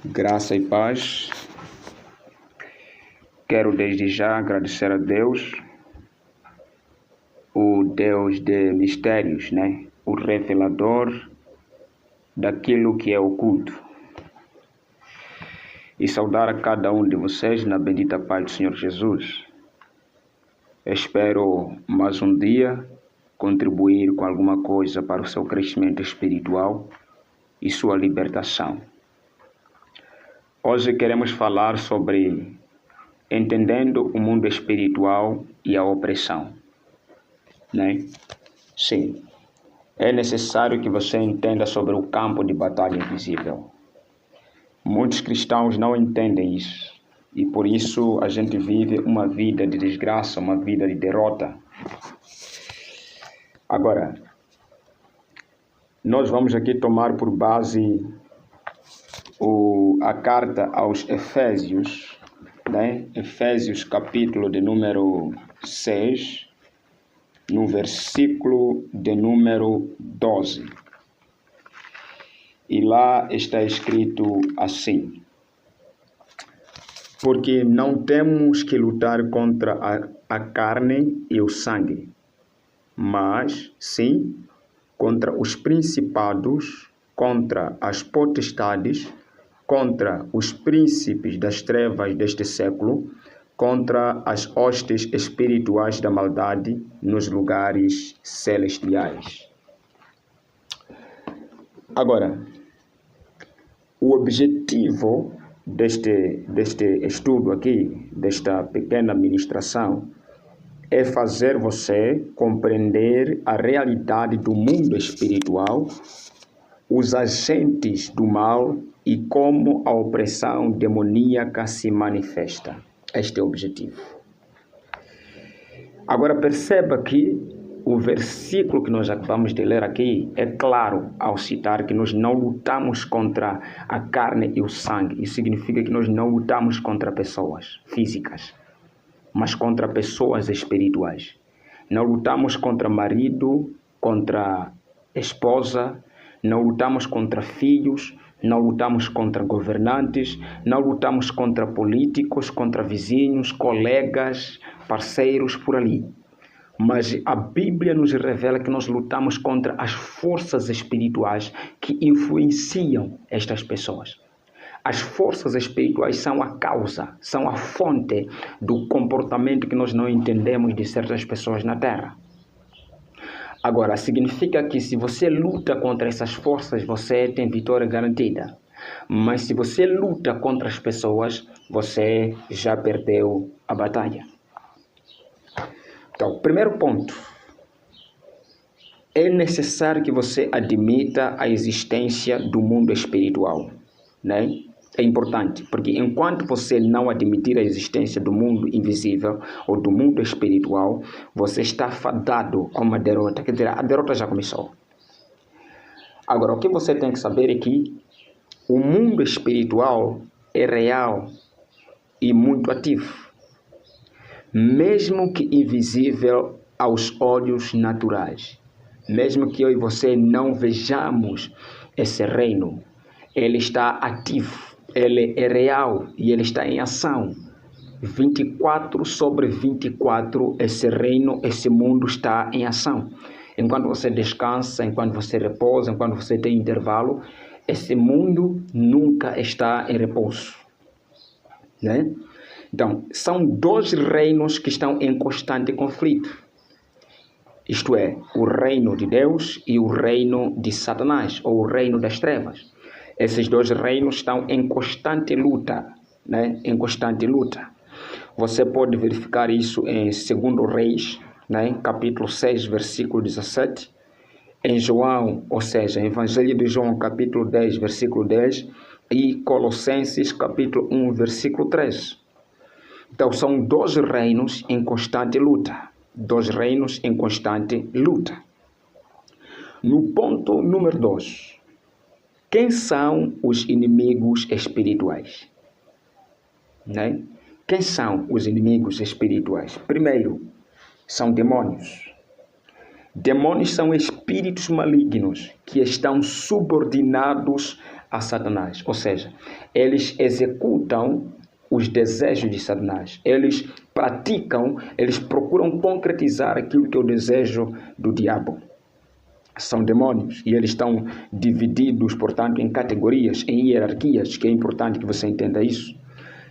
Graça e paz. Quero desde já agradecer a Deus, o Deus de mistérios, o revelador daquilo que é oculto. E saudar a cada um de vocês na bendita paz do Senhor Jesus. Espero mais um dia contribuir com alguma coisa para o seu crescimento espiritual e sua libertação. Hoje queremos falar sobre entendendo o mundo espiritual e a opressão. Sim, é necessário que você entenda sobre o campo de batalha invisível. Muitos cristãos não entendem isso e por isso a gente vive uma vida de desgraça, uma vida de derrota. Agora, nós vamos aqui tomar por base a carta aos Efésios, Efésios capítulo de número 6, no versículo de número 12. E lá está escrito assim: porque não temos que lutar contra a carne e o sangue, mas sim contra os principados, contra as potestades, contra os príncipes das trevas deste século, contra as hostes espirituais da maldade nos lugares celestiais. Agora, o objetivo deste estudo aqui, desta pequena ministração, é fazer você compreender a realidade do mundo espiritual, os agentes do mal e como a opressão demoníaca se manifesta. Este é o objetivo. Agora perceba que o versículo que nós acabamos de ler aqui é claro ao citar que nós não lutamos contra a carne e o sangue. Isso significa que nós não lutamos contra pessoas físicas, mas contra pessoas espirituais. Não lutamos contra marido, contra esposa, não lutamos contra filhos, não lutamos contra governantes, não lutamos contra políticos, contra vizinhos, colegas, parceiros, por ali. Mas a Bíblia nos revela que nós lutamos contra as forças espirituais que influenciam estas pessoas. As forças espirituais são a causa, são a fonte do comportamento que nós não entendemos de certas pessoas na Terra. Agora, significa que se você luta contra essas forças, você tem vitória garantida. Mas se você luta contra as pessoas, você já perdeu a batalha. Então, primeiro ponto. É necessário que você admita a existência do mundo espiritual, É importante, porque enquanto você não admitir a existência do mundo invisível ou do mundo espiritual, você está fadado a uma derrota. Quer dizer, a derrota já começou. Agora, o que você tem que saber é que o mundo espiritual é real e muito ativo, mesmo que invisível aos olhos naturais. Mesmo que eu e você não vejamos esse reino, ele está ativo. Ele é real e ele está em ação. 24/24, esse reino, esse mundo está em ação. Enquanto você descansa, enquanto você repousa, enquanto você tem intervalo, esse mundo nunca está em repouso. Então, são dois reinos que estão em constante conflito. Isto é, o reino de Deus e o reino de Satanás, ou o reino das trevas. Esses dois reinos estão em constante luta, Em constante luta. Você pode verificar isso em 2 Reis, capítulo 6, versículo 17. Em João, ou seja, Evangelho de João, capítulo 10, versículo 10. E Colossenses, capítulo 1, versículo 3. Então, são dois reinos em constante luta. Dois reinos em constante luta. No ponto número 2. Quem são os inimigos espirituais? Quem são os inimigos espirituais? Primeiro, são demônios. Demônios são espíritos malignos que estão subordinados a Satanás. Ou seja, eles executam os desejos de Satanás. Eles praticam, eles procuram concretizar aquilo que é o desejo do diabo. São demônios e eles estão divididos, portanto, em categorias, em hierarquias, que é importante que você entenda isso.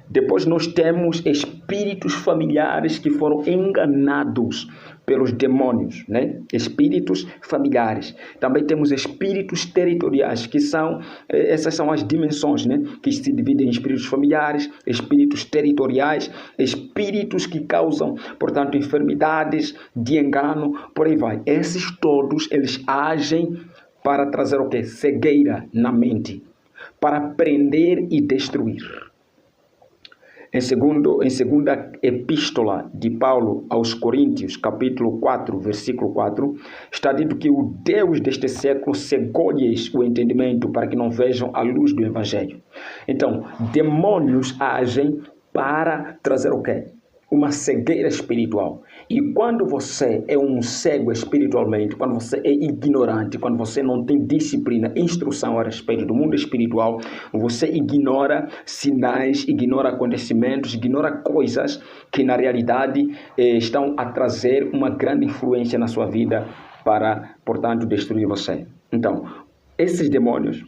Depois nós temos espíritos familiares que foram enganados pelos demônios, né? Espíritos familiares. Também temos espíritos territoriais, que essas são as dimensões, né? Que se dividem em espíritos familiares, espíritos territoriais, espíritos que causam, portanto, enfermidades de engano, por aí vai. Esses todos, eles agem para trazer o quê? Cegueira na para prender e destruir. Em segunda epístola de Paulo aos Coríntios, capítulo 4, versículo 4, está dito que o Deus deste século cegou-lhes o entendimento para que não vejam a luz do Evangelho. Então, demônios agem para trazer o quê? Uma cegueira espiritual. E quando você é um cego espiritualmente, quando você é ignorante, quando você não tem disciplina, instrução a respeito do mundo espiritual, você ignora sinais, ignora acontecimentos, ignora coisas que na realidade estão a trazer uma grande influência na sua vida para, portanto, destruir você. Então, esses demônios,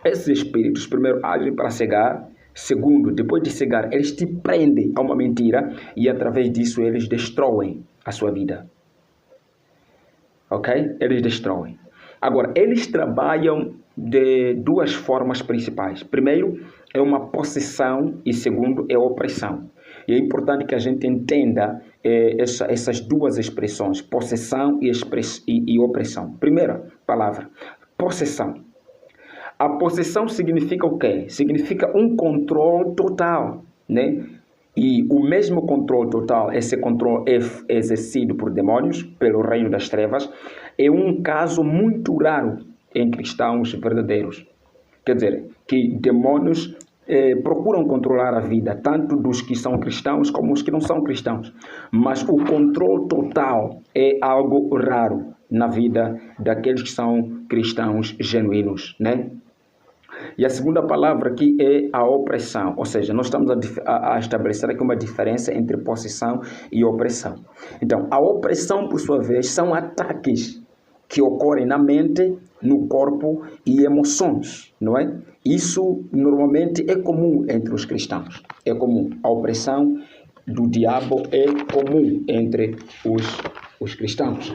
esses espíritos, primeiro agem para cegar. Segundo, depois de cegar, eles te prendem a uma mentira e através disso eles destroem a sua vida. Ok? Eles destroem. Agora, eles trabalham de duas formas principais. Primeiro, é uma possessão e segundo, é opressão. E é importante que a gente entenda essas duas expressões, possessão e opressão. Primeira palavra, possessão. A possessão significa o quê? Significa um controle total, né? E o mesmo controle total, esse controle é exercido por demônios, pelo reino das trevas, é um caso muito raro em cristãos verdadeiros. Quer dizer, que demônios procuram controlar a vida, tanto dos que são cristãos como os que não são cristãos. Mas o controle total é algo raro na vida daqueles que são cristãos genuínos, né? E a segunda palavra aqui é a opressão, ou seja, nós estamos a estabelecer aqui uma diferença entre possessão e opressão. Então, a opressão, por sua vez, são ataques que ocorrem na mente, no corpo e emoções, não é? Isso normalmente é comum entre os cristãos, é comum. A opressão do diabo é comum entre os cristãos.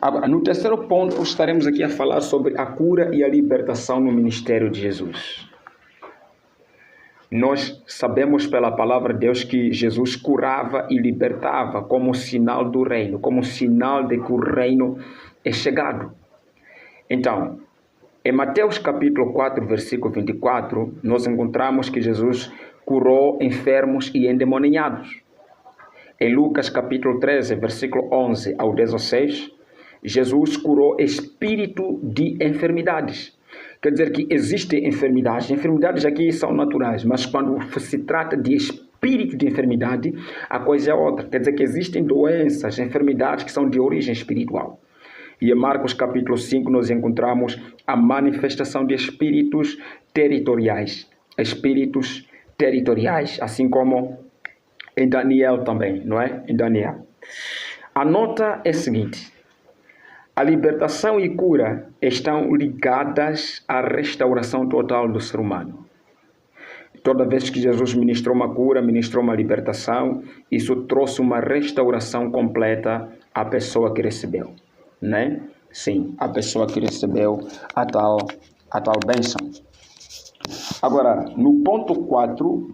Agora, no terceiro ponto, estaremos aqui a falar sobre a cura e a libertação no ministério de Jesus. Nós sabemos pela palavra de Deus que Jesus curava e libertava como sinal do reino, como sinal de que o reino é chegado. Então, em Mateus capítulo 4, versículo 24, nós encontramos que Jesus curou enfermos e endemoniados. Em Lucas capítulo 13, versículo 11 ao 16, Jesus curou espírito de enfermidades. Quer dizer que existem enfermidades. Enfermidades aqui são naturais, mas quando se trata de espírito de enfermidade, a coisa é outra. Quer dizer que existem doenças, enfermidades que são de origem espiritual. E em Marcos capítulo 5 nós encontramos a manifestação de espíritos territoriais. Espíritos territoriais, assim como em Daniel também, não é? Em Daniel. A nota é a seguinte. A libertação e cura estão ligadas à restauração total do ser humano. Toda vez que Jesus ministrou uma cura, ministrou uma libertação, isso trouxe uma restauração completa à pessoa que recebeu, né? Sim, a pessoa que recebeu a tal bênção. Agora, no ponto 4,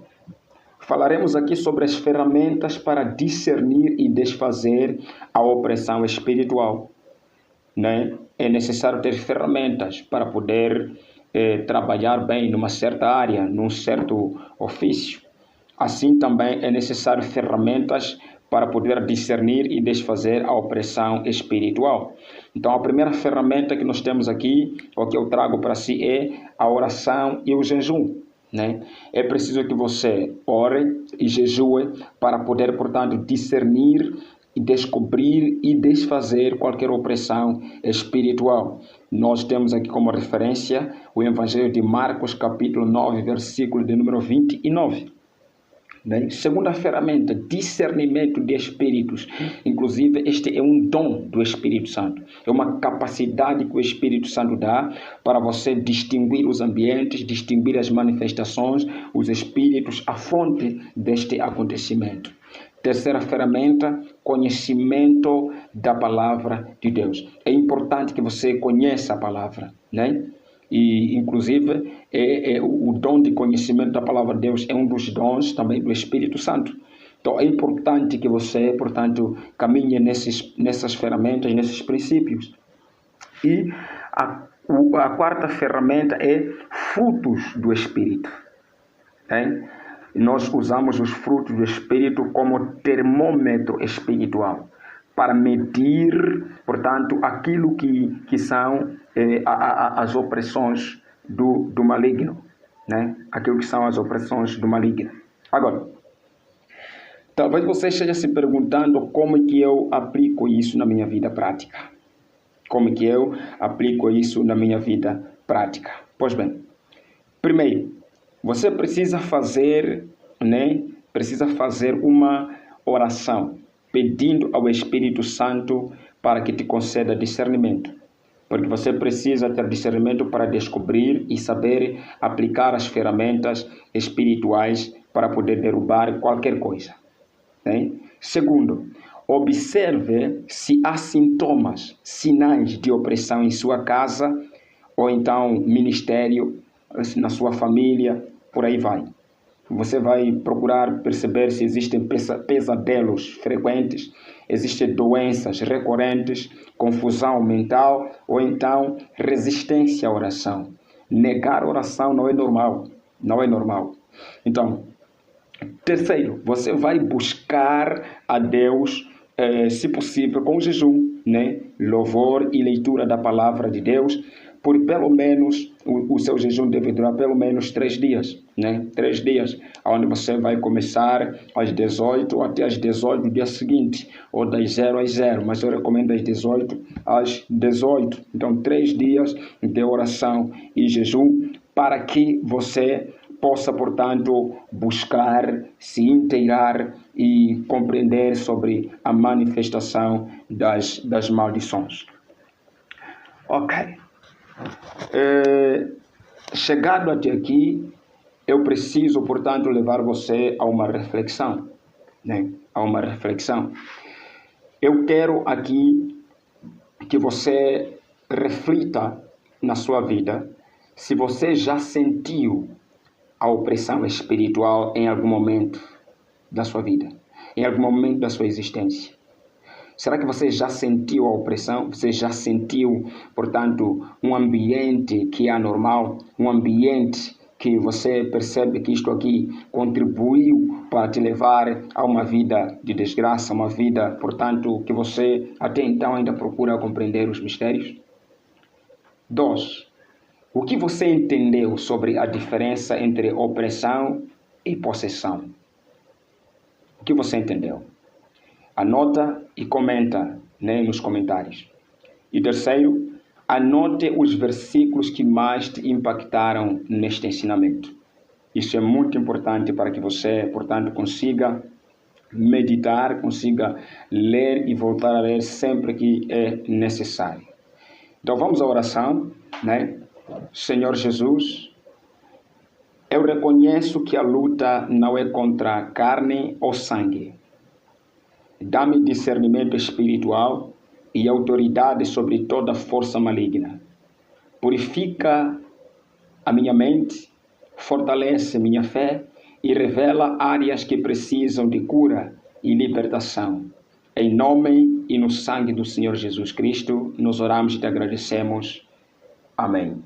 falaremos aqui sobre as ferramentas para discernir e desfazer a opressão espiritual. Né? É necessário ter ferramentas para poder trabalhar bem numa certa área, num certo ofício. Assim também é necessário ferramentas para poder discernir e desfazer a opressão espiritual. Então a primeira ferramenta que nós temos aqui, ou que eu trago para si, é a oração e o jejum. Né? É preciso que você ore e jejue para poder, portanto, discernir descobrir e desfazer qualquer opressão espiritual. Nós temos aqui como referência o Evangelho de Marcos, capítulo 9, versículo de número 29. Segunda ferramenta, discernimento de espíritos. Inclusive, este é um dom do Espírito Santo. É uma capacidade que o Espírito Santo dá para você distinguir os ambientes, distinguir as manifestações, os espíritos, a fonte deste acontecimento. Terceira ferramenta, conhecimento da palavra de Deus. É importante que você conheça a palavra, né? E, inclusive, o dom de conhecimento da palavra de Deus é um dos dons também do Espírito Santo. Então, é importante que você, portanto, caminhe nessas ferramentas, nesses princípios. E a quarta ferramenta é frutos do Espírito. Né? Nós usamos os frutos do Espírito como termômetro espiritual para medir, portanto, aquilo que são as opressões do maligno, né? Aquilo que são as opressões do maligno. Agora, talvez você esteja se perguntando como é que eu aplico isso na minha vida prática. Como é que eu aplico isso na minha vida prática? Pois bem, primeiro, você precisa fazer, né? Precisa fazer uma oração pedindo ao Espírito Santo para que te conceda discernimento. Porque você precisa ter discernimento para descobrir e saber aplicar as ferramentas espirituais para poder derrubar qualquer coisa. Né? Segundo, observe se há sintomas, sinais de opressão em sua casa ou então ministério, na sua família, por aí vai. Você vai procurar perceber se existem pesadelos frequentes, existem doenças recorrentes, confusão mental ou então resistência à oração. Negar a oração não é normal, não é normal. Então, terceiro, você vai buscar a Deus, se possível, com jejum, né? Louvor e leitura da palavra de Deus, por pelo menos, o seu jejum deve durar pelo menos 3 dias, né? 3 dias, onde você vai começar às 18 até às 18 do dia seguinte, ou das 0 às 0, mas eu recomendo das 18 às 18. Então, 3 dias de oração e jejum para que você possa, portanto, buscar, se inteirar e compreender sobre a manifestação das maldições. Ok. Chegado até aqui, eu preciso, portanto, levar você a uma reflexão, né? A uma reflexão. Eu quero aqui que você reflita na sua vida se você já sentiu a opressão espiritual em algum momento da sua vida, em algum momento da sua existência. Será que você já sentiu a opressão? Você já sentiu, portanto, um ambiente que é anormal? Um ambiente que você percebe que isto aqui contribuiu para te levar a uma vida de desgraça, uma vida, portanto, que você até então ainda procura compreender os mistérios? 2. O que você entendeu sobre a diferença entre opressão e possessão? O que você entendeu? Anota e comenta, né, nos comentários. E terceiro, anote os versículos que mais te impactaram neste ensinamento. Isso é muito importante para que você, portanto, consiga meditar, consiga ler e voltar a ler sempre que é necessário. Então vamos à oração, né? Senhor Jesus, eu reconheço que a luta não é contra carne ou sangue. Dá-me discernimento espiritual e autoridade sobre toda força maligna. Purifica a minha mente, fortalece minha fé e revela áreas que precisam de cura e libertação. Em nome e no sangue do Senhor Jesus Cristo, nos oramos e te agradecemos. Amém.